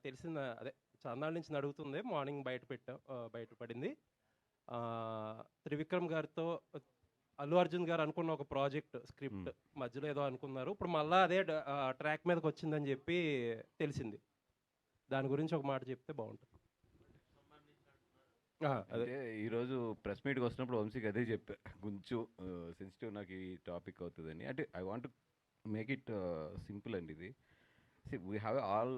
తెలిసిన అదే చాన్నాళ్ళ నుంచి నడుగుతుంది. మార్నింగ్ బయట పడింది. త్రివిక్రమ్ గారితో అల్లు అర్జున్ గారు అనుకున్న ఒక ప్రాజెక్ట్ స్క్రిప్ట్ మధ్యలో ఏదో అనుకున్నారు. ఇప్పుడు మళ్ళా అదే ట్రాక్ మీదకి వచ్చిందని చెప్పి తెలిసింది. దాని గురించి ఒక మాట చెప్తే బాగుంటుంది. అదే ఈరోజు ప్రెస్ మీట్కి వస్తున్నప్పుడు వంశీకి అదే చెప్పా, కొంచెం సెన్సిటివ్ నాకు ఈ టాపిక్ అవుతుందని. అంటే I want make it simple అండి. ఇది వీ హ్యావ్ ఆల్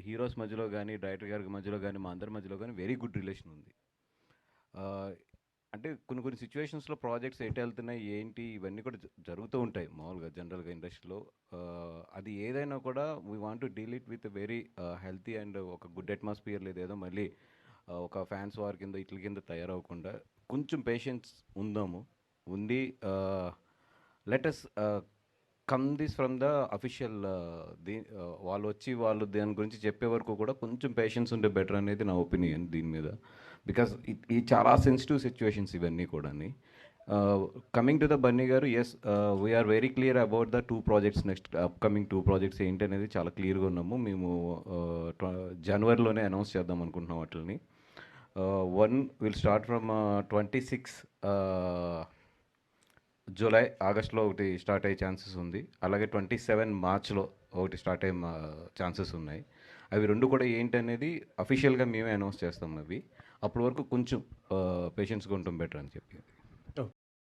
హీరోస్ మధ్యలో కానీ డైరెక్టర్ గారి మధ్యలో కానీ మా అందరి మధ్యలో కానీ వెరీ గుడ్ రిలేషన్ ఉంది. అంటే కొన్ని సిచ్యువేషన్స్లో ప్రాజెక్ట్స్ ఎటు వెళ్తున్నాయి ఏంటి ఇవన్నీ కూడా జరుగుతూ ఉంటాయి మామూలుగా జనరల్గా ఇండస్ట్రీలో. అది ఏదైనా కూడా we want to deal it with very healthy and ఒక గుడ్ అట్మాస్ఫియర్. లేదేదో మళ్ళీ ఒక ఫ్యాన్స్ వార్ కింద ఇట్ల కింద తయారవకుండా కొంచెం పేషెన్స్ ఉండి let's come this from the official వాళ్ళు దాని గురించి చెప్పే వరకు కూడా కొంచెం పేషెన్స్ ఉంటే బెటర్ అనేది నా ఒపీనియన్ దీని మీద. బికాస్ ఈ చాలా సెన్సిటివ్ సిచ్యువేషన్స్ ఇవన్నీ కూడా. కమింగ్ టు ద బన్నీ గారు, yes we are very clear about the 2 projects, next upcoming 2 projects ఏంటి అనేది చాలా క్లియర్గా ఉన్నాము. మేము జనవరిలోనే అనౌన్స్ చేద్దాం అనుకుంటున్నాం వాటిని. One will start from 26 July, ఆగస్ట్లో ఒకటి స్టార్ట్ అయ్యే ఛాన్సెస్ ఉంది. అలాగే 27 మార్చ్లో ఒకటి స్టార్ట్ అయ్యే ఛాన్సెస్ ఉన్నాయి. అవి 2 కూడా ఏంటనేది అఫీషియల్గా మేమే అనౌన్స్ చేస్తాం. అవి అప్పటి వరకు కొంచెం పేషెన్స్గా ఉంటాం బెటర్ అని చెప్పి.